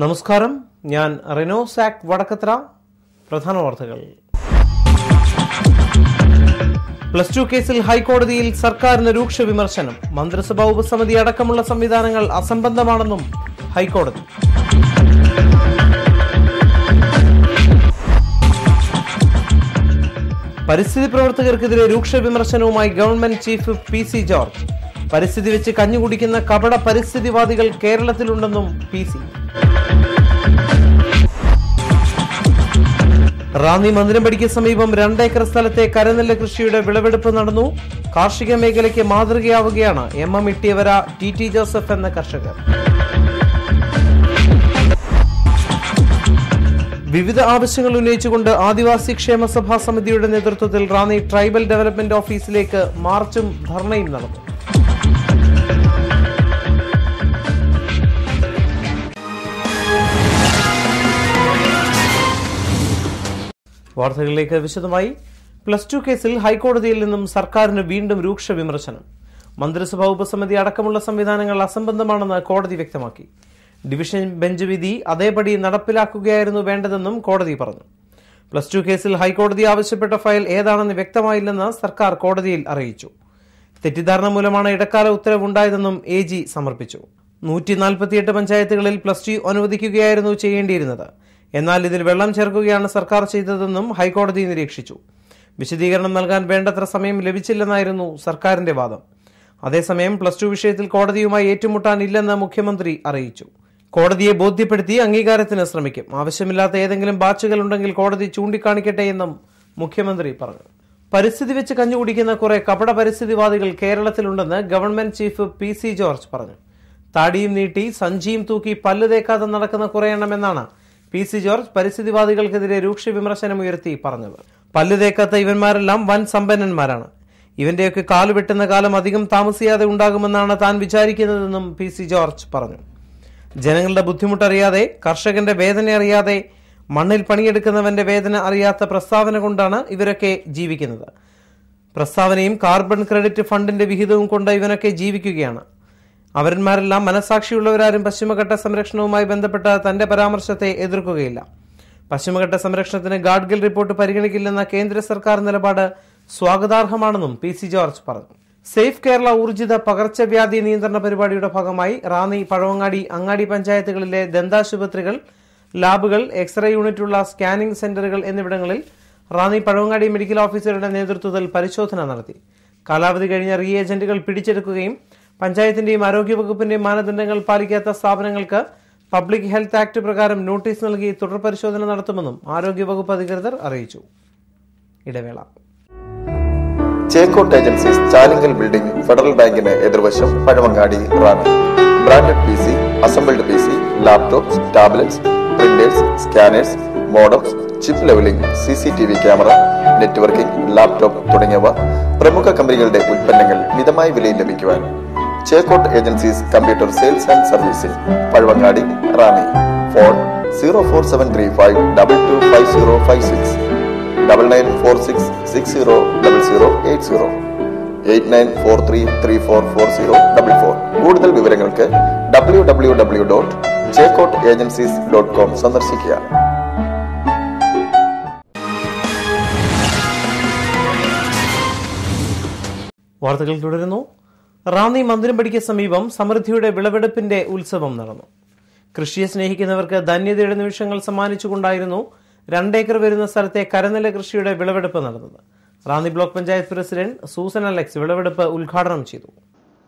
നമസ്കാരം, ഞാൻ റിനോ സാക് വടക്കത്ര. പ്രധാന വാർത്തകൾ. +2 കേസിൽ ഹൈക്കോടതിയിൽ സർക്കാരിന് രൂക്ഷ വിമർശനം. മന്ത്രിസഭാ ഉപസമിതി അടക്കമുള്ള സംവിധാനങ്ങൾ അസംബന്ധമാണെന്നും ഹൈക്കോടതി. പരിസ്ഥിതി പ്രവർത്തകർക്കെതിരെ രൂക്ഷ വിമർശനവുമായി ഗവൺമെന്റ് ചീഫ് PC ജോർജ്. പരിസ്ഥിതി വെച്ച് കഞ്ഞുകുടിക്കുന്ന കപട പരിസ്ഥിതിവാദികൾ കേരളത്തിലുണ്ടെന്നും PC. റാന്നി മന്ദിരംപടിക്ക് സമീപം 2 ഏക്കർ സ്ഥലത്തെ കരനെല്ല് കൃഷിയുടെ വിളവെടുപ്പ് നടന്നു. കാർഷിക മേഖലയ്ക്ക് മാതൃകയാവുകയാണ് MM ഇട്ടിയവര TT ജോസഫ് എന്ന കർഷകർ. വിവിധ ആവശ്യങ്ങൾ ഉന്നയിച്ചുകൊണ്ട് ആദിവാസി ക്ഷേമ സഭാ സമിതിയുടെ നേതൃത്വത്തിൽ റാന്നി ട്രൈബൽ ഡെവലപ്മെന്റ് ഓഫീസിലേക്ക് മാർച്ചും ധർണയും നടന്നു. വാർത്തകളിലേക്ക് വിശദമായി. +2 കേസിൽ ഹൈക്കോടതിയിൽ നിന്നും സർക്കാരിന് വീണ്ടും രൂക്ഷ വിമർശനം. മന്ത്രിസഭാ ഉപസമിതി അടക്കമുള്ള സംവിധാനങ്ങൾ അസംബന്ധമാണെന്ന് കോടതി വ്യക്തമാക്കി. ഡിവിഷൻ ബെഞ്ച് വിധി അതേപടി നടപ്പിലാക്കുകയായിരുന്നു വേണ്ടതെന്നും കോടതി പറഞ്ഞു. +2 കേസിൽ ഹൈക്കോടതി ആവശ്യപ്പെട്ട ഫയൽ ഏതാണെന്ന് വ്യക്തമായില്ലെന്ന് സർക്കാർ കോടതിയിൽ അറിയിച്ചു. തെറ്റിദ്ധാരണ മൂലമാണ് ഇടക്കാല ഉത്തരവുണ്ടായതെന്നും AG സമർപ്പിച്ചു. 148 പഞ്ചായത്തുകളിൽ +2 അനുവദിക്കുകയായിരുന്നു ചെയ്യേണ്ടിയിരുന്നത്. എന്നാൽ ഇതിൽ വെള്ളം ചേർക്കുകയാണ് സർക്കാർ ചെയ്തതെന്നും ഹൈക്കോടതി നിരീക്ഷിച്ചു. വിശദീകരണം നൽകാൻ വേണ്ടത്ര സമയം ലഭിച്ചില്ലെന്നായിരുന്നു സർക്കാരിന്റെ വാദം. അതേസമയം +2 വിഷയത്തിൽ കോടതിയുമായി ഏറ്റുമുട്ടാനില്ലെന്ന് മുഖ്യമന്ത്രി അറിയിച്ചു. കോടതിയെ ബോധ്യപ്പെടുത്തി അംഗീകാരത്തിന് ശ്രമിക്കും. ആവശ്യമില്ലാത്ത ഏതെങ്കിലും ബാച്ചുകൾ ഉണ്ടെങ്കിൽ കോടതി ചൂണ്ടിക്കാണിക്കട്ടെ എന്നും മുഖ്യമന്ത്രി പറഞ്ഞു. പരിസ്ഥിതി വെച്ച് കഞ്ഞുകുടിക്കുന്ന കുറെ കപട പരിസ്ഥിതിവാദികൾ കേരളത്തിലുണ്ടെന്ന് ഗവൺമെന്റ് ചീഫ് PC ജോർജ് പറഞ്ഞു. താടിയും നീട്ടി സഞ്ചിയും തൂക്കി പല്ല് തേക്കാതെ നടക്കുന്ന കുറെ എണ്ണമെന്നാണ് PC ജോർജ് പരിസ്ഥിതിവാദികൾക്കെതിരെ രൂക്ഷ വിമർശനമുയർത്തി പറഞ്ഞത്. പല്ല് തേക്കാത്ത ഇവന്മാരെല്ലാം വൻ സമ്പന്നന്മാരാണ്. ഇവന്റെയൊക്കെ കാല് വെട്ടുന്ന കാലം അധികം താമസിയാതെ ഉണ്ടാകുമെന്നാണ് താൻ വിചാരിക്കുന്നതെന്നും PC ജോർജ് പറഞ്ഞു. ജനങ്ങളുടെ ബുദ്ധിമുട്ടറിയാതെ, കർഷകന്റെ വേദന അറിയാതെ, മണ്ണിൽ പണിയെടുക്കുന്നവന്റെ വേദന അറിയാത്ത പ്രസ്താവന കൊണ്ടാണ് ഇവരൊക്കെ ജീവിക്കുന്നത്. പ്രസ്താവനയും കാർബൺ ക്രെഡിറ്റ് ഫണ്ടിന്റെ വിഹിതവും കൊണ്ട് ഇവനൊക്കെ ജീവിക്കുകയാണ്. അവരന്മാരെല്ലാം മനസാക്ഷിയുള്ളവരാരും പശ്ചിമഘട്ട സംരക്ഷണവുമായി ബന്ധപ്പെട്ട തന്റെ പരാമർശത്തെ എതിർക്കുകയില്ല. പശ്ചിമഘട്ട സംരക്ഷണത്തിന് ഗാഡ്ഗിൽ റിപ്പോർട്ട് പരിഗണിക്കില്ലെന്ന കേന്ദ്ര സർക്കാർ നിലപാട് സ്വാഗതാർഹമാണെന്നും PC ജോർജ് പറഞ്ഞു. സേഫ് കേരള ഊർജിത പകർച്ചവ്യാധി നിയന്ത്രണ പരിപാടിയുടെ ഭാഗമായി റാന്നി, പഴവങ്ങാടി, അങ്ങാടി പഞ്ചായത്തുകളിലെ ദന്താശുപത്രികൾ, ലാബുകൾ, എക്സ്റേ യൂണിറ്റുള്ള സ്കാനിംഗ് സെന്ററുകൾ എന്നിവിടങ്ങളിൽ റാന്നി പഴവങ്ങാടി മെഡിക്കൽ ഓഫീസറുടെ നേതൃത്വത്തിൽ പരിശോധന നടത്തി. കാലാവധി കഴിഞ്ഞ റീഏജന്റുകൾ പിടിച്ചെടുക്കുകയും പഞ്ചായത്തിന്റെയും ആരോഗ്യവകുപ്പിന്റെയും മാനദണ്ഡങ്ങൾ പാലിക്കാത്ത സ്ഥാപനങ്ങൾക്ക് പബ്ലിക് ഹെൽത്ത് ആക്ട് പ്രകാരം നോട്ടീസ് നൽകി തുടർ പരിശോധന നടത്തുമെന്നും ആരോഗ്യവകുപ്പ് അധികൃതർ അറിയിച്ചു. ഇടവേള. Chekkott agencies, Chalinkal building, federal ബാങ്കിന് എതിർവശം, Pazhavangadi, Ranni. Branded PC, assembled PC, laptops, tablets, printers, scanners, modems, chip levelling, CCTV camera, networking, laptop തുടങ്ങിയവ പ്രമുഖ കമ്പനികളുടെ ഉൽപ്പന്നങ്ങൾ മിതമായ വിലയിൽ ലഭിക്കുവാൻ Chekkott agencies computer sales and servicing, Pazhavangadi, Ranni. Phone 04735 225056, 9946600080, 8943344044. കൂടുതൽ വിവരങ്ങൾക്ക് www.chekotagencies.com സന്ദർശിക്കുക. വാർത്തകൾ തുടരുന്നു. റാന്നി മന്ദിരംപടിക്ക് സമീപം സമൃദ്ധിയുടെ വിളവെടുപ്പിന്റെ ഉത്സവം നടന്നു. കൃഷിയെ സ്നേഹിക്കുന്നവർക്ക് ധന്യതയുടെ നിമിഷങ്ങൾ സമ്മാനിച്ചുകൊണ്ടായിരുന്നു 2 ഏക്കർ വരുന്ന സ്ഥലത്തെ കരനെല്ല് കൃഷിയുടെ വിളവെടുപ്പ് നടന്നത്. Ranni block panchayat president Susan Alex വിളവെടുപ്പ് ഉദ്ഘാടനം ചെയ്തു.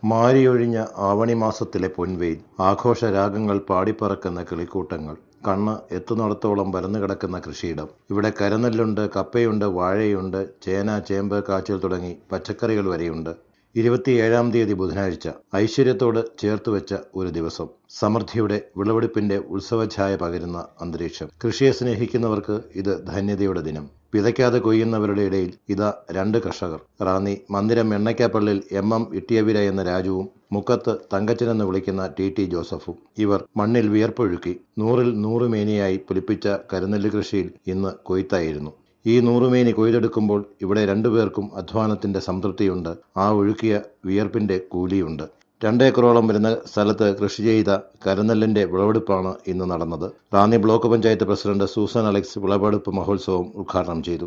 മാരിയൊഴിഞ്ഞ ആവണി മാസത്തിലെ പൊൻവെയിൽ, ആഘോഷ രാഗങ്ങൾ പാടിപ്പറക്കുന്ന കിളിക്കൂട്ടങ്ങൾ, കണ്ണ് എത്തുന്നിടത്തോളം പരന്നു കിടക്കുന്ന കൃഷിയിടം. ഇവിടെ കരനെല്ലുണ്ട്, കപ്പയുണ്ട്, വാഴയുണ്ട്, ചേന, ചേമ്പ്, കാച്ചിൽ തുടങ്ങി പച്ചക്കറികൾ വരെയുണ്ട്. 27-ാം തീയതി ബുധനാഴ്ച ഐശ്വര്യത്തോട് ചേർത്തുവെച്ച ഒരു ദിവസം. സമൃദ്ധിയുടെ വിളവെടുപ്പിന്റെ ഉത്സവഛായ പകരുന്ന അന്തരീക്ഷം. കൃഷിയെ സ്നേഹിക്കുന്നവർക്ക് ഇത് ധന്യതയുടെ ദിനം. വിതയ്ക്കാതെ കൊയ്യുന്നവരുടെ ഇടയിൽ ഇതാ 2 കർഷകർ. റാന്നി മന്ദിരം എണ്ണയ്ക്കാപ്പള്ളിൽ MM ഇട്ടിയവിര എന്ന രാജുവും മുക്കത്ത് തങ്കച്ചനെന്ന് വിളിക്കുന്ന TT ജോസഫും. ഇവർ മണ്ണിൽ വിയർപ്പൊഴുക്കി 100-ൽ 100 മേനിയായി പുലിപ്പിച്ച കരുനെല്ല് കൃഷിയിൽ ഇന്ന് കൊയ്ത്തായിരുന്നു. ഈ 100 മേനി കൊയ്തെടുക്കുമ്പോൾ ഇവിടെ 2 പേർക്കും അധ്വാനത്തിന്റെ സംതൃപ്തിയുണ്ട്. ആ ഒഴുക്കിയ വിയർപ്പിന്റെ കൂലിയുണ്ട്. 2 ഏക്കറോളം വരുന്ന സ്ഥലത്ത് കൃഷി ചെയ്ത കരനെല്ലിന്റെ വിളവെടുപ്പാണ് ഇന്ന് നടന്നത്. Ranni block panchayat president Susan Alex വിളവെടുപ്പ് മഹോത്സവം ഉദ്ഘാടനം ചെയ്തു.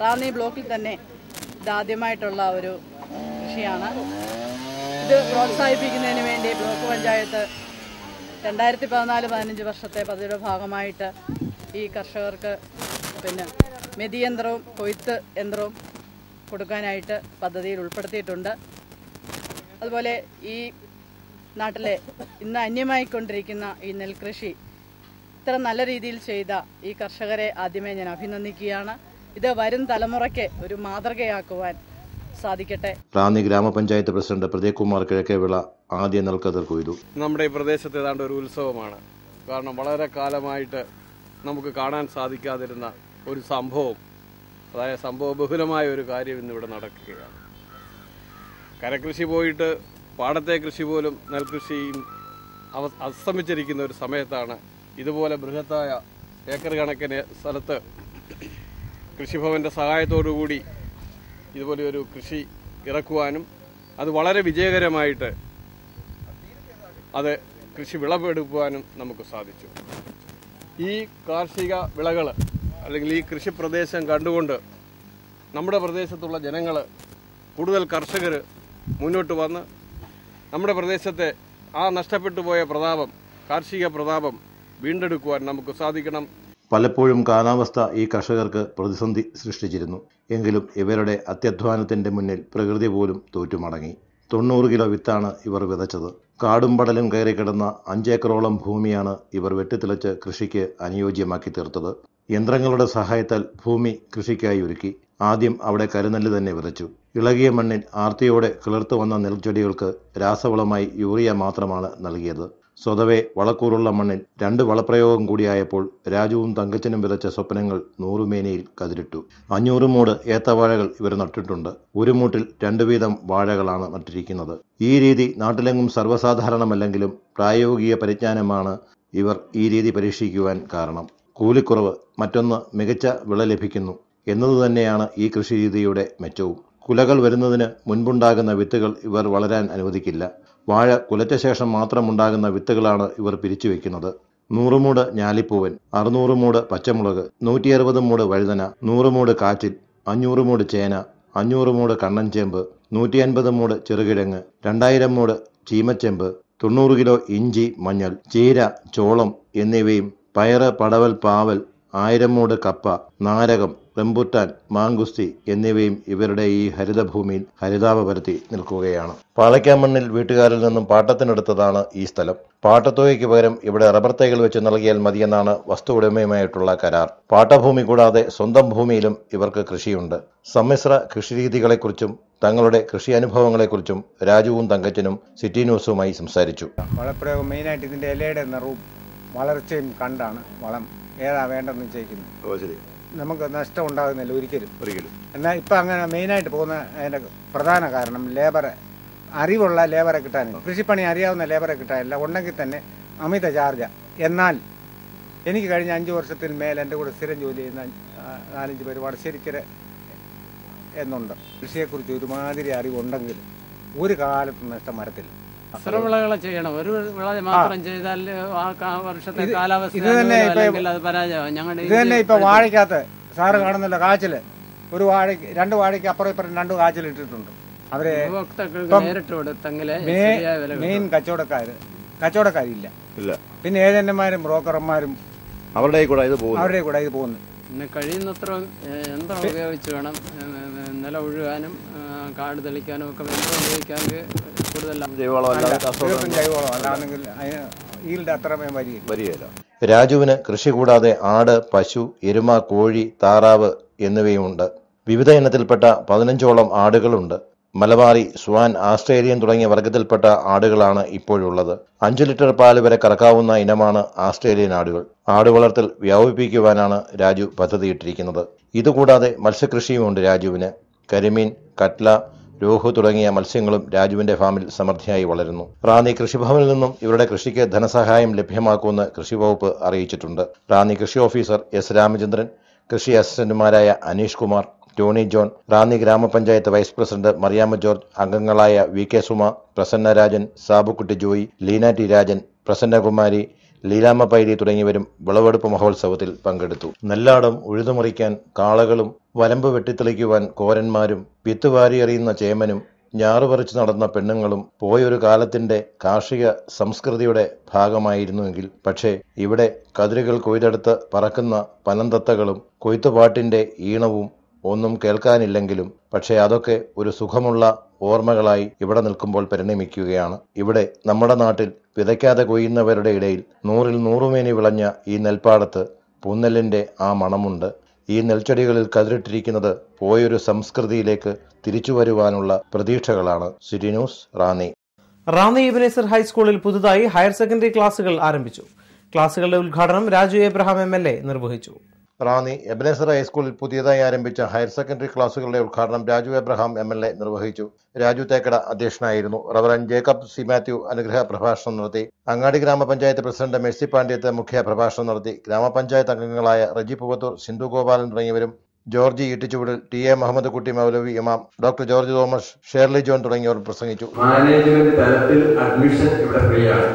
റാന്നി ബ്ലോക്കിൽ തന്നെ ഇതാദ്യമായിട്ടുള്ള ഒരു കൃഷിയാണ്. ഇത് പ്രോത്സാഹിപ്പിക്കുന്നതിന് വേണ്ടി ബ്ലോക്ക് പഞ്ചായത്ത് 2014-15 വർഷത്തെ പദ്ധതിയുടെ ഭാഗമായിട്ട് ഈ കർഷകർക്ക് മെതിയന്ത്രവും കൊയ്ത്ത് യന്ത്രവും കൊടുക്കാനായിട്ട് പദ്ധതിയിൽ ഉൾപ്പെടുത്തിയിട്ടുണ്ട്. അതുപോലെ ഈ നാട്ടിലെ ഇന്ന് അന്യമായിക്കൊണ്ടിരിക്കുന്ന ഈ നെൽകൃഷി ഇത്ര നല്ല രീതിയിൽ ചെയ്ത ഈ കർഷകരെ ആദ്യമേ ഞാൻ അഭിനന്ദിക്കുകയാണ്. ഇത് വരും തലമുറയ്ക്ക് ഒരു മാതൃകയാക്കുവാൻ സാധിക്കട്ടെ. റാന്നി ഗ്രാമപഞ്ചായത്ത് പ്രസിഡന്റ് പ്രദീപ്കുമാർ കിഴക്കേവിള ആദ്യ നെൽക്കതിർ കൊയ്തു. നമ്മുടെ ഈ പ്രദേശത്ത് ഏതാണ്ട് ഒരു ഉത്സവമാണ്. കാരണം വളരെ കാലമായിട്ട് നമുക്ക് കാണാൻ സാധിക്കാതിരുന്ന ഒരു സംഭവം, അതായത് സംഭവബഹുലമായ ഒരു കാര്യം ഇന്നിവിടെ നടക്കുകയാണ്. കരകൃഷി പോയിട്ട് പാടത്തെ കൃഷി പോലും നെൽകൃഷിയും അസ്തമിച്ചിരിക്കുന്ന ഒരു സമയത്താണ് ഇതുപോലെ ബൃഹത്തായ ഏക്കർ കണക്കിന് സ്ഥലത്ത് കൃഷിഭവന്റെ സഹായത്തോടുകൂടി ഇതുപോലെ ഒരു കൃഷി ഇറക്കുവാനും അത് വളരെ വിജയകരമായിട്ട് അത് കൃഷി വിളവെടുക്കുവാനും നമുക്ക് സാധിച്ചു. ഈ കാർഷിക വിളകൾ അല്ലെങ്കിൽ ഈ കൃഷി പ്രദേശം കണ്ടുകൊണ്ട് നമ്മുടെ പ്രദേശത്തുള്ള ജനങ്ങൾ, കൂടുതൽ കർഷകർ മുന്നോട്ട് വന്ന് നമ്മുടെ പ്രദേശത്തെ ആ നഷ്ടപ്പെട്ടു പോയ പ്രതാപം, കാർഷിക പ്രതാപം വീണ്ടെടുക്കുവാൻ നമുക്ക് സാധിക്കണം. പലപ്പോഴും കാലാവസ്ഥ ഈ കർഷകർക്ക് പ്രതിസന്ധി സൃഷ്ടിച്ചിരുന്നു. എങ്കിലും ഇവരുടെ അത്യധ്വാനത്തിന്റെ മുന്നിൽ പ്രകൃതി പോലും തോറ്റുമടങ്ങി. 90 കിലോ വിത്താണ് ഇവർ വിതച്ചത്. കാടും പടലും കയറിക്കിടന്ന 5 ഏക്കറോളം ഭൂമിയാണ് ഇവർ വെട്ടിത്തെളിച്ച് കൃഷിക്ക് അനുയോജ്യമാക്കി തീർത്തത്. യന്ത്രങ്ങളുടെ സഹായത്താൽ ഭൂമി കൃഷിക്കായി ഒരുക്കി. ആദ്യം അവിടെ കരുനെല്ല് തന്നെ വിതച്ചു. ഇളകിയ മണ്ണിൽ ആർത്തിയോടെ കിളിർത്തു വന്ന നെൽച്ചെടികൾക്ക് രാസവളമായി യൂറിയ മാത്രമാണ് നൽകിയത്. സ്വതവേ വളക്കൂറുള്ള മണ്ണിൽ 2 വളപ്രയോഗം കൂടിയായപ്പോൾ രാജുവും തങ്കച്ചനും വിതച്ച സ്വപ്നങ്ങൾ 100 മേനിയിൽ കതിരിട്ടു. 500 മൂട് ഏത്തവാഴകൾ ഇവർ നട്ടിട്ടുണ്ട്. ഒരു മൂട്ടിൽ 2 വീതം വാഴകളാണ് നട്ടിരിക്കുന്നത്. ഈ രീതി നാട്ടിലെങ്ങും സർവ്വസാധാരണമല്ലെങ്കിലും പ്രായോഗിക പരിജ്ഞാനമാണ് ഇവർ ഈ രീതി പരീക്ഷിക്കുവാൻ കാരണം. കൂലിക്കുറവ്, മറ്റൊന്ന് മികച്ച വിള ലഭിക്കുന്നു എന്നതുതന്നെയാണ് ഈ കൃഷി രീതിയുടെ മെച്ചവും. കുലകൾ വരുന്നതിന് മുൻപുണ്ടാകുന്ന വിത്തുകൾ ഇവർ വളരാൻ അനുവദിക്കില്ല. വാഴ കുലച്ച ശേഷം മാത്രമുണ്ടാകുന്ന വിത്തുകളാണ് ഇവർ പിരിച്ചു വയ്ക്കുന്നത്. 100 മൂട് ഞാലിപ്പൂവൻ, 600 മൂട് പച്ചമുളക്, 160 മൂട് വഴുതന, 100 മൂട് കാച്ചിൽ, 500 മൂട് ചേന, 500 മൂട് കണ്ണൻചേമ്പ്, 150 മൂട് ചെറുകിഴങ്ങ്, 2000 മൂട് ചീമച്ചേമ്പ്, 90 കിലോ ഇഞ്ചി, മഞ്ഞൾ, ചീര, ചോളം എന്നിവയും പയറ്, പടവൽ, പാവൽ, 1000 മൂട് കപ്പ, നാരകം, റംബുട്ടാൻ, മാങ്കുസ്തി എന്നിവയും ഇവരുടെ ഈ ഹരിതഭൂമിയിൽ ഹരിതാഭ പരത്തി നിൽക്കുകയാണ്. പാലക്കാമണ്ണിൽ വീട്ടുകാരിൽ നിന്നും പാട്ടത്തിനെടുത്തതാണ് ഈ സ്ഥലം. പാട്ടത്തുകയ്ക്ക് പകരം ഇവിടെ റബ്ബർ തൈകൾ വെച്ച് നൽകിയാൽ മതിയെന്നാണ് വസ്തു ഉടമയുമായിട്ടുള്ള കരാർ. പാട്ടഭൂമി കൂടാതെ സ്വന്തം ഭൂമിയിലും ഇവർക്ക് കൃഷിയുണ്ട്. സമ്മിശ്ര കൃഷിരീതികളെക്കുറിച്ചും തങ്ങളുടെ കൃഷി അനുഭവങ്ങളെക്കുറിച്ചും രാജുവും തങ്കച്ചനും സിറ്റി ന്യൂസുമായി സംസാരിച്ചു. വളപ്രയോഗം മെയിനായിട്ട് ഇതിന്റെ ഇലയുടെ നിറവും വളർച്ചയും കണ്ടാണ് വളം ഏതാ വേണ്ടെന്ന് നിശ്ചയിക്കുന്നത്. നമുക്ക് നഷ്ടം ഉണ്ടാകുന്നില്ല ഒരിക്കലും. എന്നാൽ ഇപ്പം അങ്ങനെ മെയിനായിട്ട് പോകുന്ന അതിൻ്റെ പ്രധാന കാരണം അറിവുള്ള ലേബറെ കിട്ടാനില്ല. കൃഷിപ്പണി അറിയാവുന്ന ലേബറെ കിട്ടാനില്ല. ഉണ്ടെങ്കിൽ തന്നെ അമിത ചാർജ്. എന്നാൽ എനിക്ക് കഴിഞ്ഞ 5 വർഷത്തിന് മേലെ എൻ്റെ കൂടെ സ്ഥിരം ജോലി ചെയ്യുന്ന 4-5 പേര് വടശ്ശേരിക്കര എന്നുണ്ട്. കൃഷിയെക്കുറിച്ച് ഒരുമാതിരി അറിവുണ്ടെങ്കിൽ ഒരു കാലത്തും നഷ്ടം വരത്തില്ല. വിളകളെ ചെയ്യണം. ഒരു വിള മാത്രം ചെയ്താൽ ആ വർഷത്തെ കാലാവസ്ഥ ഇത് തന്നെ ഇപ്പൊ വാഴയ്ക്കകത്ത് സാറ് കാണുന്നില്ല കാച്ചില്. ഒരു വാഴയ്ക്ക് 2 വാഴയ്ക്ക് അപ്പുറം ഇപ്പുറം 2 കാച്ചിൽ ഇട്ടിട്ടുണ്ട്. അവര് നേരിട്ട് കൊടുത്തെങ്കിലേ മെയിൻ കച്ചവടക്കാരില്ല. പിന്നെ ഏജന്റുമാരും ബ്രോക്കർമാരും അവരുടെ കൂടെ ഇത് പോകുന്നു. പിന്നെ കഴിയുന്നത്ര യന്ത്രം ഉപയോഗിച്ച് വേണം നില ഒഴുകാനും കാട് തെളിക്കാനും ഒക്കെ യന്ത്രം ഉപയോഗിക്കാമെങ്കിൽ രാജുവിന് കൃഷി കൂടാതെ ആട്, പശു, എരുമ, കോഴി, താറാവ് എന്നിവയുമുണ്ട്. വിവിധ ഇനത്തിൽപ്പെട്ട 15ഓളം ആടുകളുണ്ട്. മലബാറി, സ്വാൻ, ആസ്ട്രേലിയൻ തുടങ്ങിയ വർഗത്തിൽപ്പെട്ട ആടുകളാണ് ഇപ്പോഴുള്ളത്. 5 ലിറ്റർ പാല് വരെ കറക്കാവുന്ന ഇനമാണ് ആസ്ട്രേലിയൻ ആടുകൾ. ആടുവളർത്തൽ വ്യാപിപ്പിക്കുവാനാണ് രാജു പദ്ധതിയിട്ടിരിക്കുന്നത്. ഇതുകൂടാതെ മത്സ്യകൃഷിയുമുണ്ട് രാജുവിന്. കരിമീൻ, കട്ല, രോഹു തുടങ്ങിയ മത്സ്യങ്ങളും രാജുവിന്റെ ഫാമിൽ സമൃദ്ധിയായി വളരുന്നു. റാന്നി കൃഷിഭവനിൽ നിന്നും ഇവരുടെ കൃഷിക്ക് ധനസഹായം ലഭ്യമാക്കുമെന്ന് കൃഷിവകുപ്പ് അറിയിച്ചിട്ടുണ്ട്. റാന്നി കൃഷി ഓഫീസർ S. രാമചന്ദ്രൻ, കൃഷി അസിസ്റ്റന്റുമാരായ അനീഷ് കുമാർ, ടോണി ജോൺ, റാന്നി ഗ്രാമപഞ്ചായത്ത് വൈസ് പ്രസിഡന്റ് മറിയാമ്മ ജോർജ്, അംഗങ്ങളായ വി.കെ. സുമ, പ്രസന്ന രാജൻ, സാബുക്കുട്ടി ജോയി, ലീന ടി രാജൻ, പ്രസന്നകുമാരി, ലീലാമ്മ പൈരി തുടങ്ങിയവരും വിളവെടുപ്പ് മഹോത്സവത്തിൽ പങ്കെടുത്തു. നെല്ലാടം ഉഴുതുമറിക്കാൻ കാളകളും വരമ്പ് വെട്ടിത്തെളിക്കുവാൻ കോരന്മാരും വിത്ത് വാരിയെറിയുന്ന ചേമനും ഞാറുപറിച്ചു നടന്ന പെണ്ണുങ്ങളും പോയൊരു കാലത്തിന്റെ കാർഷിക സംസ്കൃതിയുടെ ഭാഗമായിരുന്നുവെങ്കിൽ, പക്ഷേ ഇവിടെ കതിരുകൾ കൊയ്തെടുത്ത് പറക്കുന്ന പനന്തത്തകളും കൊയ്ത്തുപാട്ടിന്റെ ഈണവും ഒന്നും കേൾക്കാനില്ലെങ്കിലും, പക്ഷേ അതൊക്കെ ഒരു സുഖമുള്ള ഓർമ്മകളായി ഇവിടെ നിൽക്കുമ്പോൾ പരിണമിക്കുകയാണ്. ഇവിടെ നമ്മുടെ നാട്ടിൽ വിതയ്ക്കാതെ കൊയ്യുന്നവരുടെ ഇടയിൽ 100-ൽ 100 മേനി വിളഞ്ഞ ഈ നെൽപ്പാടത്ത് പൂന്നെല്ലിന്റെ ആ മണമുണ്ട്. ഈ നെൽച്ചെടികളിൽ കതിരിട്ടിരിക്കുന്നത് പോയൊരു സംസ്കൃതിയിലേക്ക് തിരിച്ചു വരുവാനുള്ള പ്രതീക്ഷകളാണ്. City news, Ranni. റാന്നി എബനേസർ ഹൈസ്കൂളിൽ പുതുതായി ഹയർ സെക്കൻഡറി ക്ലാസുകൾ ആരംഭിച്ചു. ക്ലാസുകളുടെ ഉദ്ഘാടനം രാജു എബ്രഹാം MLA നിർവഹിച്ചു. റാന്നി എബനേസർ ഹൈസ്കൂളിൽ പുതിയതായി ആരംഭിച്ച ഹയർ സെക്കൻഡറി ക്ലാസുകളുടെ ഉദ്ഘാടനം രാജു എബ്രഹാം MLA നിർവഹിച്ചു. രാജു തേക്കട അധ്യക്ഷനായിരുന്നു. റവറന്റ് ജേക്കബ് സി മാത്യു അനുഗ്രഹ പ്രഭാഷണം നടത്തി. അങ്ങാടി ഗ്രാമപഞ്ചായത്ത് പ്രസിഡന്റ് മെഴ്സി പാണ്ഡ്യത്ത് മുഖ്യ പ്രഭാഷണം നടത്തി. ഗ്രാമപഞ്ചായത്ത് അംഗങ്ങളായ റജി പൂവത്തൂർ, സിന്ധു ഗോപാലൻ തുടങ്ങിയവരും ജോർജി ഈട്ടിച്ചുവിടൽ, ടി.എ. മുഹമ്മദ് കുട്ടി മൗലവി ഇമാം, doctor George Thomas, Shirley John തുടങ്ങിയവർ പ്രസംഗിച്ചു. മാനേജ്മെന്റ് തലത്തിൽ അഡ്മിഷൻ ഇവിടെ ഫ്രീ ആണ്.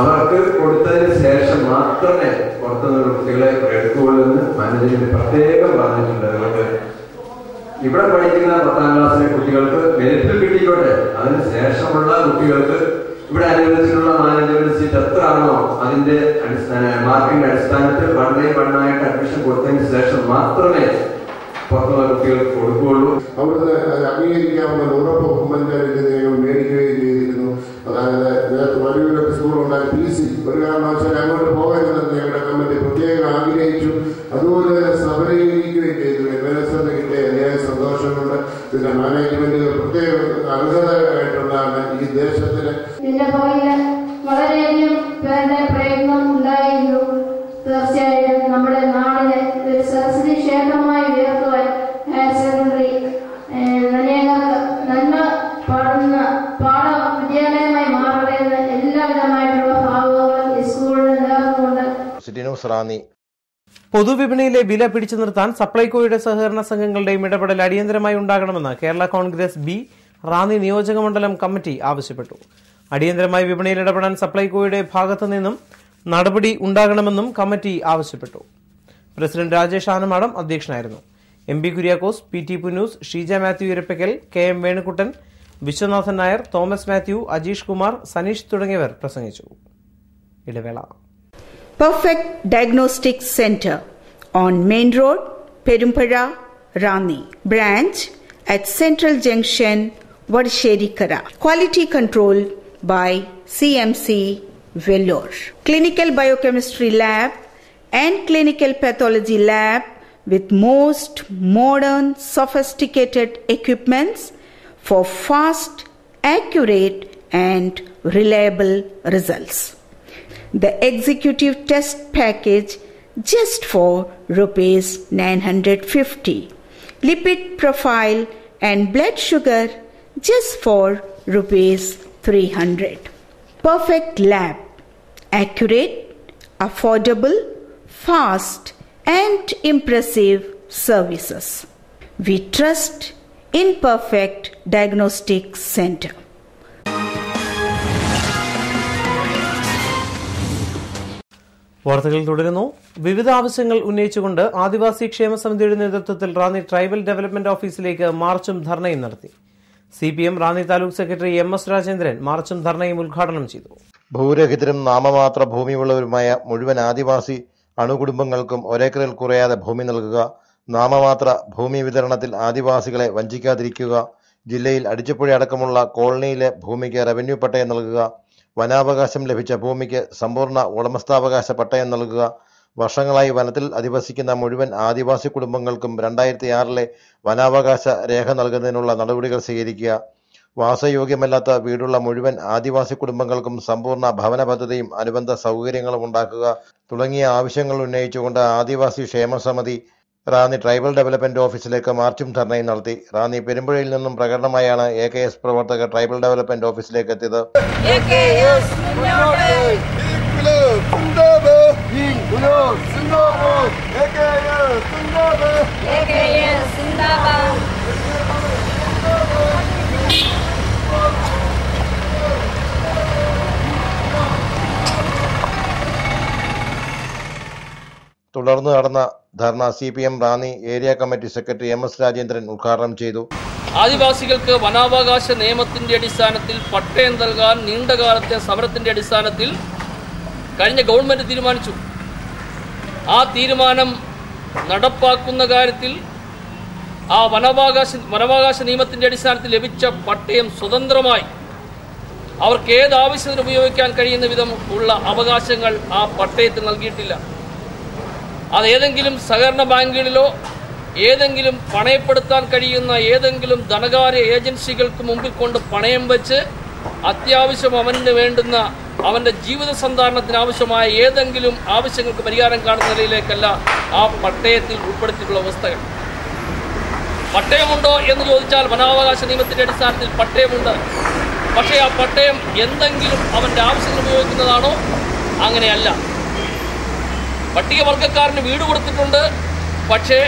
അവർക്ക് കൊടുത്തതിന് ശേഷം മാത്രമേ പുറത്തുനിന്നുള്ള കുട്ടികളെ എടുക്കുകയുള്ളൂ എന്ന് മാനേജ്മെന്റ് പ്രത്യേകം പറഞ്ഞിട്ടുണ്ട്. അതുകൊണ്ട് ഇവിടെ പഠിക്കുന്ന 10ാം ക്ലാസ്സിലെ കുട്ടികൾക്ക് മെറിറ്റിൽ കിട്ടിക്കോട്ടെ, അതിന് ശേഷമുള്ള കുട്ടികൾക്ക് ഇവിടെ അനുവദിച്ചിട്ടുള്ള മാനേജ്മെന്റ് സീറ്റ് എത്ര ആണോ അതിന്റെ മാർക്കിന്റെ അടിസ്ഥാനത്തിൽ 1/1 അഡ്മിഷൻ കൊടുത്തതിന് ശേഷം മാത്രമേ പുറത്തുള്ള കുട്ടികൾക്ക് കൊടുക്കുകയുള്ളൂ. അവിടുന്ന് അംഗീകരിക്കാവുന്ന ഉറപ്പ് ഉമ്മൻചാണ്ടി മേടിക്കുകയും ചെയ്തിരുന്നു. അതായത് വലിയൊരു സ്കൂളുണ്ടായ PC ഒരു കാരണവശാൽ അങ്ങോട്ട് പോകരുതെന്ന് ഞങ്ങളുടെ കമ്മിറ്റി പ്രത്യേകം ആഗ്രഹിച്ചു. അതുപോലെ തന്നെ സബലീകരിക്കുകയും ചെയ്തു. എബനേസറിന് കിട്ടിയ അതിയായ സന്തോഷമുണ്ട്. ഇതിന്റെ മാനേജ്മെന്റ് പ്രത്യേക അർഹതയായിട്ടുള്ളതാണ് ഈ ദേശത്തിന്. ഇതിന്റെ പുറകില് വളരെയധികം പേരുടെ പ്രയത്നം ഉണ്ടായിരുന്നു. തീർച്ചയായും നമ്മുടെ നാടിനെ ഒരു സരസ്വതി ക്ഷേത്രമായി ഉയർത്തുവാൻ ഹയർ സെക്കൻഡറി നന്മ പാടുന്ന വിദ്യാലയമായി മാറട്ടെ എന്ന് എല്ലാവിധമായിട്ടുള്ള ഭാവങ്ങളും ഈ സ്കൂളിന് നേർന്നുകൊണ്ട്. City news, Ranni. പൊതുവിപണിയിലെ വില പിടിച്ചു നിർത്താൻ സപ്ലൈകോയുടെ സഹകരണ സംഘങ്ങളുടെയും ഇടപെടൽ അടിയന്തരമായി ഉണ്ടാകണമെന്ന് കേരള കോൺഗ്രസ് ബി റാന്നി നിയോജക മണ്ഡലം കമ്മിറ്റി ആവശ്യപ്പെട്ടു. അടിയന്തരമായി വിപണിയിൽ ഇടപെടാൻ സപ്ലൈകോയുടെ ഭാഗത്തു നിന്നും നടപടി ഉണ്ടാകണമെന്നും കമ്മിറ്റി ആവശ്യപ്പെട്ടു. പ്രസിഡന്റ് രാജേഷ് ആനമാടം അധ്യക്ഷനായിരുന്നു. MB Kuriakose, PT Punnoose, Sheeja Mathew Irappakkal, KM Venukuttan, Viswanathan Nair, Thomas Mathew, Ajeesh Kumar, Saneesh തുടങ്ങിയവർ പ്രസംഗിച്ചു. ഇടവേള. Perfect Diagnostic Center on Main Road, Perumpara, Rani. Branch at Central Junction, Vadasherikara. Quality control by CMC Vellore. Clinical Biochemistry Lab and Clinical Pathology Lab with most modern sophisticated equipments for fast, accurate and reliable results. The executive test package just for rupees 950. Lipid profile and blood sugar just for rupees 300. Perfect Lab. Accurate, affordable, fast and impressive services. We trust in Perfect Diagnostic Center. വാർത്തകൾ തുടരുന്നു. വിവിധ ആവശ്യങ്ങൾ ഉന്നയിച്ചുകൊണ്ട് ആദിവാസി ക്ഷേമ സമിതിയുടെ നേതൃത്വത്തിൽ Ranni tribal development ഓഫീസിലേക്ക് മാർച്ചും ധർണയും നടത്തി. CPM Ranni taluk secretary MS Rajendran മാർച്ചും ധർണയും ഉദ്ഘാടനം ചെയ്തു. ഭൂരഹിതരും നാമമാത്ര ഭൂമിയുള്ളവരുമായ മുഴുവൻ ആദിവാസി അണുകുടുംബങ്ങൾക്കും ഒരേക്കറിൽ കുറയാതെ ഭൂമി നൽകുക, നാമമാത്ര ഭൂമി വിതരണത്തിൽ ആദിവാസികളെ വഞ്ചിക്കാതിരിക്കുക, ജില്ലയിൽ അടിച്ചപ്പുഴ അടക്കമുള്ള കോളനിയിലെ ഭൂമിക്ക് റവന്യൂ പട്ടയം നൽകുക, വനാവകാശം ലഭിച്ച ഭൂമിക്ക് സമ്പൂർണ്ണ ഉടമസ്ഥാവകാശ പട്ടയം നൽകുക, വർഷങ്ങളായി വനത്തിൽ അധിവസിക്കുന്ന മുഴുവൻ ആദിവാസി കുടുംബങ്ങൾക്കും 2006 വനാവകാശ രേഖ നൽകുന്നതിനുള്ള നടപടികൾ സ്വീകരിക്കുക, വാസയോഗ്യമല്ലാത്ത വീടുള്ള മുഴുവൻ ആദിവാസി കുടുംബങ്ങൾക്കും സമ്പൂർണ്ണ ഭവന പദ്ധതിയും അനുബന്ധ സൗകര്യങ്ങളും ഉണ്ടാക്കുക തുടങ്ങിയ ആവശ്യങ്ങൾ ഉന്നയിച്ചുകൊണ്ട് ആദിവാസി ക്ഷേമ സമിതി റാന്നി ട്രൈബൽ ഡെവലപ്മെന്റ് ഓഫീസിലേക്ക് മാർച്ചും ധർണയും നടത്തി. റാന്നി പെരുമ്പുഴയിൽ നിന്നും പ്രകടനമായാണ് AKS പ്രവർത്തകർ ട്രൈബൽ ഡെവലപ്മെന്റ് ഓഫീസിലേക്ക് എത്തിയത്. തുടർന്ന് നടന്ന ധർണ CPM Ranni area committee secretary MS Rajendran ഉദ്ഘാടനം ചെയ്തു. ആദിവാസികൾക്ക് വനാവകാശ നിയമത്തിന്റെ അടിസ്ഥാനത്തിൽ പട്ടയം നൽകാൻ നീണ്ടകാലത്തെ സമരത്തിന്റെ അടിസ്ഥാനത്തിൽ കഴിഞ്ഞ ഗവൺമെന്റ് തീരുമാനിച്ചു. ആ തീരുമാനം നടപ്പാക്കുന്ന കാര്യത്തിൽ ആ വനാവകാശ നിയമത്തിന്റെ അടിസ്ഥാനത്തിൽ ലഭിച്ച പട്ടയം സ്വതന്ത്രമായി അവർക്ക് ഏത് ആവശ്യത്തിന് ഉപയോഗിക്കാൻ കഴിയുന്ന വിധം ഉള്ള അവകാശങ്ങൾ ആ പട്ടയത്തിൽ നൽകിയിട്ടില്ല. അതേതെങ്കിലും സഹകരണ ബാങ്കുകളിലോ ഏതെങ്കിലും പണയപ്പെടുത്താൻ കഴിയുന്ന ഏതെങ്കിലും ധനകാര്യ ഏജൻസികൾക്ക് മുമ്പിൽ കൊണ്ട് പണയം വെച്ച് അത്യാവശ്യം അവന് വേണ്ടുന്ന അവൻ്റെ ജീവിത സന്ധാരണത്തിന് ആവശ്യമായ ഏതെങ്കിലും ആവശ്യങ്ങൾക്ക് പരിഹാരം കാണുന്ന നിലയിലേക്കല്ല ആ പട്ടയത്തിൽ ഉൾപ്പെടുത്തിയിട്ടുള്ള അവസ്ഥകൾ. പട്ടയമുണ്ടോ എന്ന് ചോദിച്ചാൽ വനാവകാശ നിയമത്തിന്റെ അടിസ്ഥാനത്തിൽ പട്ടയമുണ്ട്. പക്ഷേ ആ പട്ടയം എന്തെങ്കിലും അവൻ്റെ ആവശ്യത്തിന് ഉപയോഗിക്കുന്നതാണോ? അങ്ങനെയല്ല. പട്ടികവർഗക്കാരന് വീട് കൊടുത്തിട്ടുണ്ട്. പക്ഷേ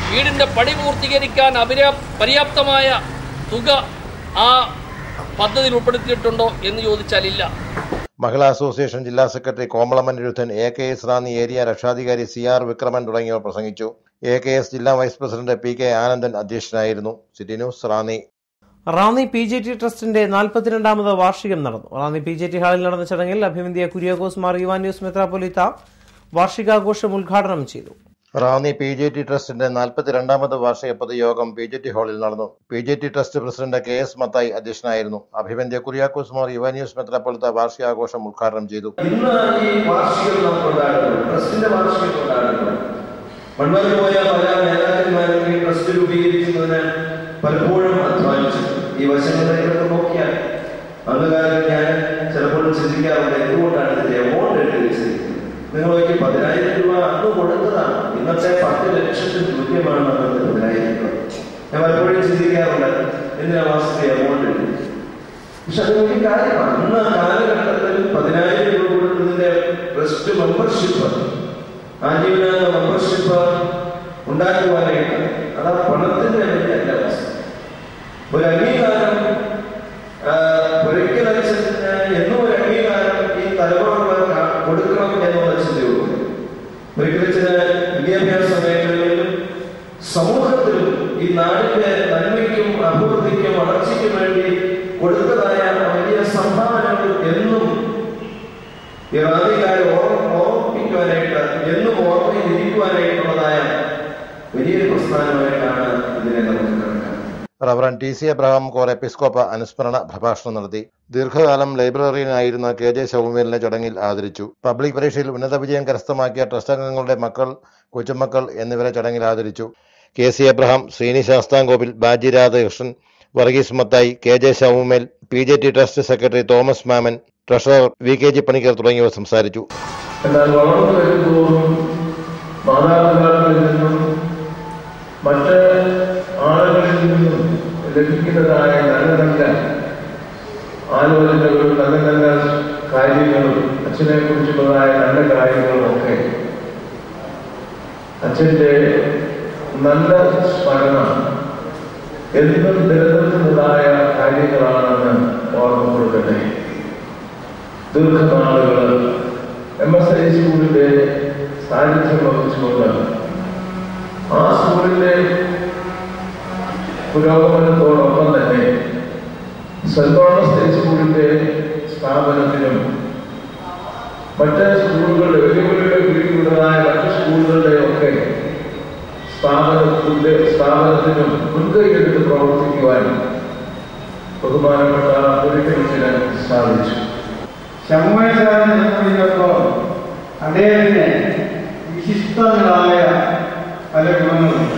വീടിൻ്റെ പണി പൂർത്തീകരിക്കാൻ പര്യാപ്തമായ തുക ആ പദ്ധതിയിൽ ഉൾപ്പെടുത്തിയിട്ടുണ്ടോ എന്ന് ചോദിച്ചാൽ ഇല്ല. മഹിളാ അസോസിയേഷൻ ജില്ലാ സെക്രട്ടറി കോമളം അനിരുദ്ധൻ, AKS റാന്നി ഏരിയ രക്ഷാധികാരി CR വിക്രമൻ തുടങ്ങിയവർ പ്രസംഗിച്ചു. AKS ജില്ലാ വൈസ് പ്രസിഡന്റ് PK ആനന്ദൻ അധ്യക്ഷനായിരുന്നു. City news Ranni. Ranni PJT ട്രസ്റ്റിന്റെ 42ാമത് വാർഷികം നടന്നു. റാന്നി PJT ഹാളിൽ നടന്ന ചടങ്ങിൽ അഭിവന്ധ്യ കുര്യാക്കോസ് മാർ യുവാനിയോസ് മെത്രാപ്പൊലീത്ത വാർഷികാഘോഷം ഉദ്ഘാടനം ചെയ്തു. റാന്നി PJT ട്രസ്റ്റിന്റെ 42ാമത് വാർഷിക പൊതുയോഗം PJT ഹാളിൽ നടന്നു. PJT trust president KS Mathai അധ്യക്ഷനായിരുന്നു. അഭിവന്ധ്യ കുര്യാക്കോസ് മാർ യുവാനിയോസ് മെത്രാപ്പൊലീത്ത വാർഷികാഘോഷം ഉദ്ഘാടനം ചെയ്തു. ഇന്ന് ഈ വാർഷികം നാം കൊണ്ടാടുന്നു, ട്രസ്റ്റിന്റെ വാർഷികം കൊണ്ടാടുന്നു. മൺമറഞ്ഞു പോയ പല നേതാക്കന്മാരും ഈ ട്രസ്റ്റ് രൂപീകരിക്കുന്നതിന് പലപ്പോഴും അധ്വാനിച്ചു. ഈ വശങ്ങളിലേക്ക് നോക്കിയാൽ അന്നുകാലത്ത് ഞാൻ ചിലപ്പോൾ ചിന്തിക്കാറുണ്ട്, എന്തുകൊണ്ടാണ് ഇതിന്റെ എമൗണ്ട് എഴുതി വെച്ചിരിക്കുന്നത്. നിങ്ങൾക്ക് 10,000 രൂപ അന്ന് കൊടുത്തതാണ്, ഇന്നത്തെ 10 ലക്ഷത്തിന് തുല്യമാണ് അന്നത്തെ 10,000 രൂപ. ഞാൻ പലപ്പോഴും ചിന്തിക്കാറുണ്ട്, എന്തിനാ മാസത്തെ എമൗണ്ട് എഴുതി. പക്ഷെ അത് വലിയ കാര്യമാണ്. അന്ന് കാലഘട്ടത്തിൽ 10,000 രൂപ കൊടുത്തതിന്റെ ട്രസ്റ്റ് മെമ്പർഷിപ്പ്, ആജീവനാന്ത മെമ്പർഷിപ്പ് ഉണ്ടാക്കുവാനായിട്ട് അത് പണത്തിന്റെ വലിയ അവസ്ഥ. ഒരു അംഗീകാരം ഒരിക്കലച്ഛന് എന്നും ഒരു അംഗീകാരം ഈ തലമുറ കൊടുക്കണം എന്നുള്ള ചിന്തയുള്ളൂ. ഒരിക്കലച്ഛന് വിദ്യാഭ്യാസ മേഖലകളിലും സമൂഹത്തിലും ഈ നാടിന്റെ നന്മയ്ക്കും അഭിവൃദ്ധിക്കും വളർച്ചയ്ക്കും വേണ്ടി കൊടുത്തതായ വലിയ സംഭാവനകൾ എന്നും ഈ റാന്നിക്കാരെ ഓർമ്മിപ്പിക്കുവാനായിട്ട്, എന്നും ഓർമ്മയിലിരിക്കുവാനായിട്ടുള്ളതായ വലിയൊരു പ്രസ്ഥാനമായിട്ടാണ് ഇതിനെ നമുക്ക് കണക്കാക്കുന്നത്. റവറന്റ് TC എബ്രഹാം കോർ എപ്പിസ്കോപ്പ അനുസ്മരണ പ്രഭാഷണം നടത്തി. ദീർഘകാലം ലൈബ്രറിയനായിരുന്ന KJ ശൗമേലിനെ ചടങ്ങിൽ ആദരിച്ചു. പബ്ലിക് പരീക്ഷയിൽ ഉന്നത വിജയം കരസ്ഥമാക്കിയ ട്രസ്റ്റ് അംഗങ്ങളുടെ മക്കൾ, കൊച്ചുമക്കൾ എന്നിവരെ ചടങ്ങിൽ ആദരിച്ചു. KC Abraham, Sreeni Sasthamkovil, Baji Radhakrishnan, Varghese Mathai, KJ Samuel, PJT trust secretary Thomas മാമൻ, ട്രഷറർ VKG പണിക്കർ തുടങ്ങിയവർ സംസാരിച്ചു. എന്നാൽ വളർന്നു വരുമ്പോഴും മാതാപിതാക്കളിൽ നിന്നും മറ്റ് ആളുകളിൽ നിന്നും ലഭിക്കുന്നതായ നല്ല നല്ല ആലോചനകളും നല്ല നല്ല കാര്യങ്ങളും അച്ഛനെ കുറിച്ചുള്ളതായ നല്ല കാര്യങ്ങളും ഒക്കെ അച്ഛൻ്റെ നല്ല സ്മരണം എന്നും നിലനിൽക്കുന്നതായ കാര്യങ്ങളാണെന്ന് ഓർമ്മപ്പെടുത്തട്ടെ. ദീർഘനാളുകൾ MSI സ്കൂളിന്റെ സാന്നിധ്യം വഹിച്ചുകൊണ്ട് ആ സ്കൂളിന്റെ പുരോഗമനത്തോടൊപ്പം തന്നെ സെന്റ് തോമസ് സ്കൂളിന്റെ സ്ഥാപനത്തിനും മറ്റ് സ്കൂളുകളുടെ വെല്ലുവിളികളെ കീഴിലുള്ളതായ മറ്റ് സ്കൂളുകളുടെ ഒക്കെ സ്ഥാപനത്തിനും മുൻകൈയെടുത്ത് പ്രവർത്തിക്കുവാൻ ബഹുമാനപ്പെട്ട ഒരിക്കലിന് സാധിച്ചു. ശമുവേശ്വരപ്പോൾ അദ്ദേഹത്തിന് വിശിഷ്ടങ്ങളായ പല ഗുണങ്ങളുണ്ട്.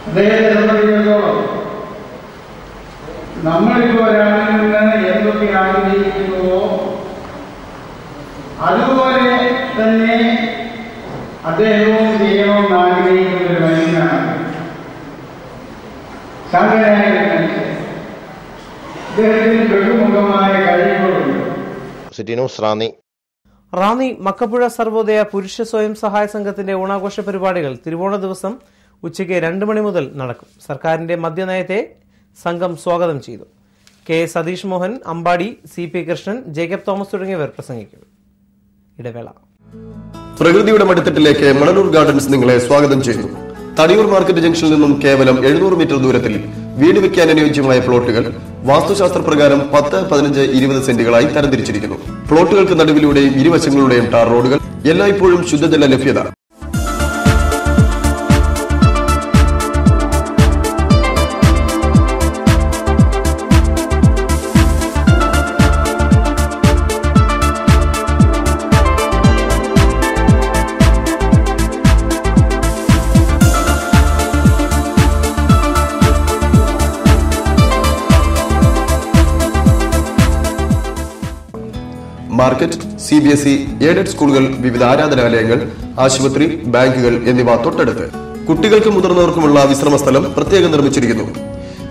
അദ്ദേഹത്തെ സംബന്ധിച്ചിടത്തോളം നമ്മളിപ്പോൾ ഒരാളിൽ നിന്ന് എന്തൊക്കെ ആഗ്രഹിക്കുന്നുവോ അതുപോലെ തന്നെ അദ്ദേഹവും ചെയ്യണമെന്ന് ആഗ്രഹിക്കുന്ന ഒരു മനുഷ്യനാണ്. ശാന്തനായ മനുഷ്യൻ. അദ്ദേഹത്തിന് ബഹുമുഖമായ കഴിവുകളുണ്ട്. City news Ranni. റാന്നി മക്കപ്പുഴ സർവോദയ പുരുഷ സ്വയം സഹായ സംഘത്തിന്റെ ഓണാഘോഷ പരിപാടികൾ തിരുവോണ ദിവസം ഉച്ചയ്ക്ക് 2 മണി മുതൽ നടക്കും. സർക്കാരിന്റെ മദ്യനയത്തെ സംഘം സ്വാഗതം ചെയ്തു. K. സതീഷ് മോഹൻ, അമ്പാടി, CP കൃഷ്ണൻ, ജേക്കബ് തോമസ് തുടങ്ങിയവർ പ്രസംഗിക്കും. ഇടവേള. പ്രകൃതിയുടെ മടിത്തട്ടിലേക്ക് മണലൂർ ഗാർഡൻസ് നിങ്ങളെ സ്വാഗതം ചെയ്യുന്നു. തടിയൂർ മാർക്കറ്റ് ജംഗ്ഷനിൽ നിന്നും കേവലം 700 മീറ്റർ ദൂരത്തിൽ വീട് വെക്കാൻ അനുയോജ്യമായ പ്ലോട്ടുകൾ വാസ്തുശാസ്ത്ര പ്രകാരം 10, 15, 20 സെന്റുകളായി തരംതിരിച്ചിരിക്കുന്നു. പ്ലോട്ടുകൾക്ക് നടുവിലൂടെയും ഇരുവശങ്ങളുടെയും ടാർ റോഡുകൾ, എല്ലായ്പ്പോഴും ശുദ്ധജല ലഭ്യത. മാർക്കറ്റ്, CBSE, എയ്ഡഡ് സ്കൂളുകൾ, വിവിധ ആരാധനാലയങ്ങൾ, ആശുപത്രി, ബാങ്കുകൾ എന്നിവ തൊട്ടടുത്ത്. കുട്ടികൾക്കും മുതിർന്നവർക്കുമുള്ള വിശ്രമ സ്ഥലം പ്രത്യേകം നിർമ്മിച്ചിരിക്കുന്നു.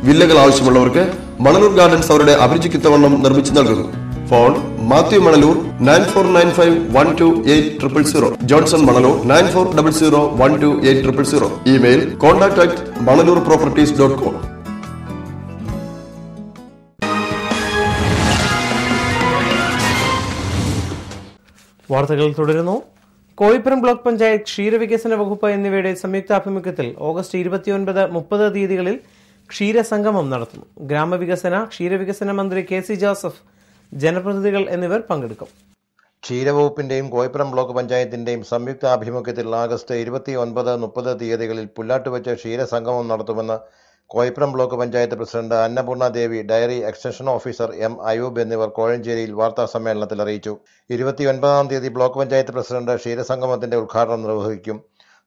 വില്ലകൾ ആവശ്യമുള്ളവർക്ക് മണലൂർ ഗാർഡൻസ് അവരുടെ അഭിരുചിക്കൊത്തവണ്ണം നിർമ്മിച്ചു നൽകുന്നു. Phone Mathew Manalur 9495128000, Johnson Manalur 9400128000. Email contact@manalurproperties.com. വാർത്തകൾ തുടരുന്നു. കോയിപ്പുറം ബ്ലോക്ക് പഞ്ചായത്ത്, ക്ഷീരവികസന വകുപ്പ് എന്നിവയുടെ സംയുക്താഭിമുഖ്യത്തിൽ ഓഗസ്റ്റ് 29, 30 തീയതികളിൽ ക്ഷീരസംഗമം നടത്തുന്നു. ഗ്രാമവികസന, ക്ഷീരവികസന മന്ത്രി KC ജോസഫ്, ജനപ്രതിനിധികൾ എന്നിവർ പങ്കെടുക്കും. ക്ഷീരവകുപ്പിന്റെയും കോയിപ്പുറം ബ്ലോക്ക് പഞ്ചായത്തിന്റെയും സംയുക്താഭിമുഖ്യത്തിൽ ഓഗസ്റ്റ് 29, 30 തീയതികളിൽ പുല്ലാട്ടുവെച്ച് ക്ഷീരസംഗമം നടത്തുമെന്ന് Koipuram block panchayat president Annapoorna Devi, dairy extension officer M. Ayoob എന്നിവർ കോഴഞ്ചേരിയിൽ വാർത്താ സമ്മേളനത്തിൽ അറിയിച്ചു. 29 തീയതി ബ്ലോക്ക് പഞ്ചായത്ത് പ്രസിഡന്റ് ക്ഷീരസംഗമത്തിന്റെ ഉദ്ഘാടനം നിർവഹിക്കും.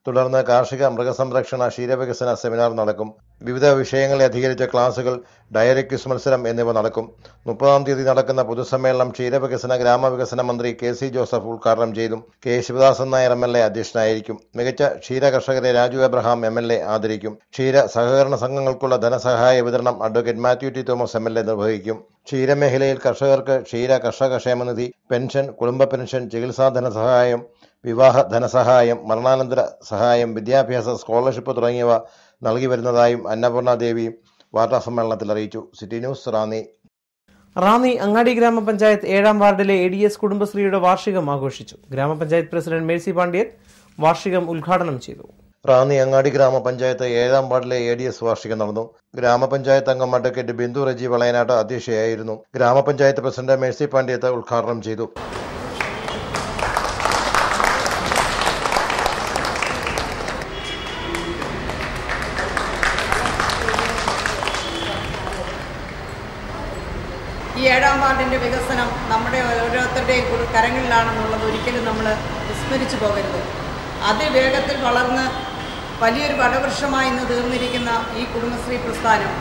തുടർന്ന് കാർഷിക, മൃഗസംരക്ഷണ, ക്ഷീരവികസന സെമിനാർ നടക്കും. വിവിധ വിഷയങ്ങളെ അധികരിച്ച ക്ലാസുകൾ, ഡയറി ക്വിസ് മത്സരം എന്നിവ നടക്കും. 30 തീയതി നടക്കുന്ന പൊതുസമ്മേളനം ക്ഷീരവികസന, ഗ്രാമവികസന മന്ത്രി KC ജോസഫ് ഉദ്ഘാടനം ചെയ്തു. K. ശിവദാസൻ നായർ MLA അധ്യക്ഷനായിരിക്കും. മികച്ച ക്ഷീര കർഷകരെ രാജു എബ്രഹാം MLA ആദരിക്കും. ക്ഷീര സഹകരണ സംഘങ്ങൾക്കുള്ള ധനസഹായ വിതരണം advocate Mathew T. Thomas MLA നിർവഹിക്കും. ക്ഷീരമേഖലയിൽ കർഷകർക്ക് ക്ഷീര കർഷക ക്ഷേമനിധി, പെൻഷൻ, കുടുംബ പെൻഷൻ, ചികിത്സാ ധനസഹായം, വിവാഹ ധനസഹായം, മരണാനന്തര സഹായം, വിദ്യാഭ്യാസ സ്കോളർഷിപ്പ് തുടങ്ങിയവ നൽകി വരുന്നതായും അന്നപൂർണ ദേവി വാർത്താസമ്മേളനത്തിൽ അറിയിച്ചു. City news, Ranni. റാന്നി അങ്ങാടി ഗ്രാമപഞ്ചായത്ത് 7ാം വാർഡിലെ ADS കുടുംബശ്രീയുടെ വാർഷികം ആഘോഷിച്ചു. ഗ്രാമപഞ്ചായത്ത് പ്രസിഡന്റ് മേഴ്സി പാണ്ഡ്യൻ വാർഷികം ഉദ്ഘാടനം ചെയ്തു. റാന്നി അങ്ങാടി ഗ്രാമപഞ്ചായത്ത് 7ാം വാർഡിലെ ADS വാർഷികം നടന്നു. ഗ്രാമപഞ്ചായത്ത് അംഗം അഡ്വക്കേറ്റ് ബിന്ദു റജി വളയനാട്ട് അധ്യക്ഷയായിരുന്നു. ഗ്രാമപഞ്ചായത്ത് പ്രസിഡന്റ് മേഴ്സി പാണ്ഡ്യത്ത് ഉദ്ഘാടനം ചെയ്തു. ഈ 7ാം വാർഡിൻ്റെ വികസനം നമ്മുടെ ഓരോരുത്തരുടെയും കരങ്ങളിലാണെന്നുള്ളത് ഒരിക്കലും നമ്മൾ വിസ്മരിച്ചു പോകരുത്. അതിവേഗത്തിൽ വളർന്ന് വലിയൊരു വടവൃക്ഷമായി ഇന്ന് തീർന്നിരിക്കുന്ന ഈ കുടുംബശ്രീ പ്രസ്ഥാനം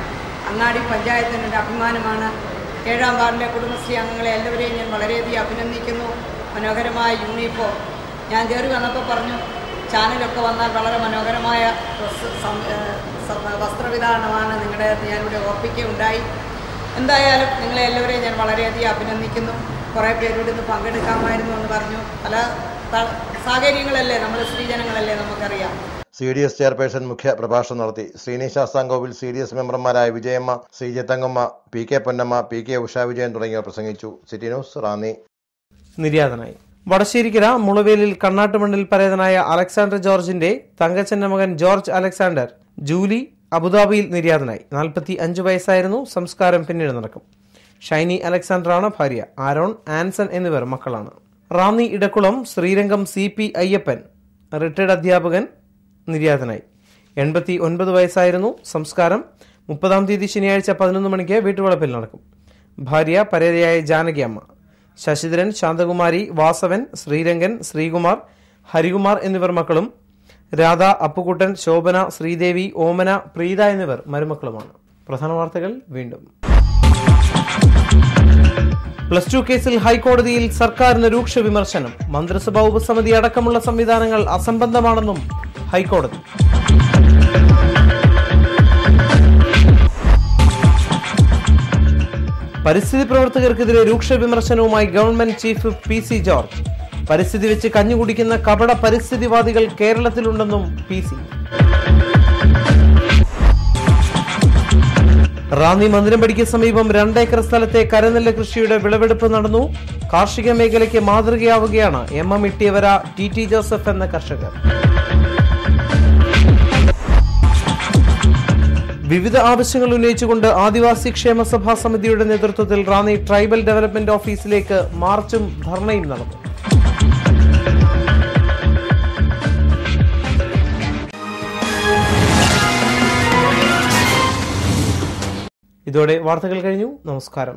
അങ്ങാടി പഞ്ചായത്തിൻ്റെ ഒരു അഭിമാനമാണ്. 7ാം വാർഡിലെ കുടുംബശ്രീ അംഗങ്ങളെ എല്ലാവരെയും ഞാൻ വളരെയധികം അഭിനന്ദിക്കുന്നു. മനോഹരമായ യൂണിഫോം, ഞാൻ കയറി വന്നപ്പോൾ പറഞ്ഞു, ചാനലൊക്കെ വന്നാൽ വളരെ മനോഹരമായ വസ്ത്രവിധാനമാണ് നിങ്ങളുടെ, ഞാനിവിടെ ഓർപ്പിക്കുകയുണ്ടായി. എന്തായാലും നിങ്ങളെ എല്ലാവരെയും ഞാൻ വളരെയധികം അഭിനന്ദിക്കുന്നു. കുറേ പേരോട് ഇന്ന് പങ്കെടുക്കാമായിരുന്നു എന്ന് പറഞ്ഞു. പല സാഹചര്യങ്ങളല്ലേ, നമ്മൾ സ്ത്രീജനങ്ങളല്ലേ, നമുക്കറിയാം. CDS ചെയർപേഴ്സൺ മുഖ്യ പ്രഭാഷണം നടത്തി. ശ്രീനി ശാസ്താംകോവിൽ, CDS മെമ്പർമാരായ Vijayamma, CJ Thankamma, PK Ponnamma, PK Usha Vijayan തുടങ്ങിയവർ പ്രസംഗിച്ചു. City news, Ranni. നിര്യാതനായി. വടശ്ശേരിക്കര മുളവേലിൽ കണ്ണാട്ടുമണ്ണിൽ പരേതനായ അലക്സാണ്ടർ ജോർജിന്റെ തങ്കച്ചന്റെ മകൻ ജോർജ് അലക്സാണ്ടർ ജൂലി അബുദാബിയിൽ നിര്യാതനായി. 45 വയസ്സായിരുന്നു. സംസ്കാരം പിന്നീട് നടക്കും. ഷൈനി അലക്സാണ്ടറാണ് ഭാര്യ. ആരോൺ, ആൻസൺ എന്നിവർ മക്കളാണ്. റാന്നി ഇടക്കുളം ശ്രീരംഗം CP അയ്യപ്പൻ, റിട്ടയർഡ് അധ്യാപകൻ, നിര്യാതനായി. 89 വയസ്സായിരുന്നു. സംസ്കാരം 30 തീയതി ശനിയാഴ്ച 11 മണിക്ക് വീട്ടുവളപ്പിൽ നടക്കും. ഭാര്യ പരേതയായ ജാനകി അമ്മ. ശശിധരൻ, ശാന്തകുമാരി, വാസവൻ, ശ്രീരംഗൻ, ശ്രീകുമാർ, ഹരികുമാർ എന്നിവർ മക്കളും. രാധ, അപ്പുകുട്ടൻ, ശോഭന, ശ്രീദേവി, ഓമന, പ്രീത എന്നിവർ മരുമക്കളുമാണ്. പ്രധാന വാർത്തകൾ വീണ്ടും. +2 കേസിൽ ഹൈക്കോടതിയിൽ സർക്കാരിന് രൂക്ഷ വിമർശനം. മന്ത്രിസഭാ ഉപസമിതി അടക്കമുള്ള സംവിധാനങ്ങൾ അസംബന്ധമാണെന്നും ഹൈക്കോടതി. പരിസ്ഥിതി പ്രവർത്തകർക്കെതിരെ രൂക്ഷ വിമർശനവുമായി ഗവൺമെന്റ് ചീഫ് PC ജോർജ്. പരിസ്ഥിതി വെച്ച് കഞ്ഞുകുടിക്കുന്ന കപട പരിസ്ഥിതിവാദികൾ കേരളത്തിലുണ്ടെന്നും PC. റാന്നി മന്ദിരംപടിക്ക് സമീപം 2 ഏക്കർ സ്ഥലത്തെ കരനെല്ല് കൃഷിയുടെ വിളവെടുപ്പ് നടന്നു. കാർഷിക മേഖലയ്ക്ക് മാതൃകയാവുകയാണ് MM ഇട്ടിയവര TT ജോസഫ് എന്ന കർഷകർ. വിവിധ ആവശ്യങ്ങൾ ഉന്നയിച്ചുകൊണ്ട് ആദിവാസി ക്ഷേമ സഭാ സമിതിയുടെ നേതൃത്വത്തിൽ റാന്നി ട്രൈബൽ ഡെവലപ്മെന്റ് ഓഫീസിലേക്ക് മാർച്ചും ധർണയും നടന്നു. ഇതോടെ വാർത്തകൾ കഴിഞ്ഞു. നമസ്കാരം.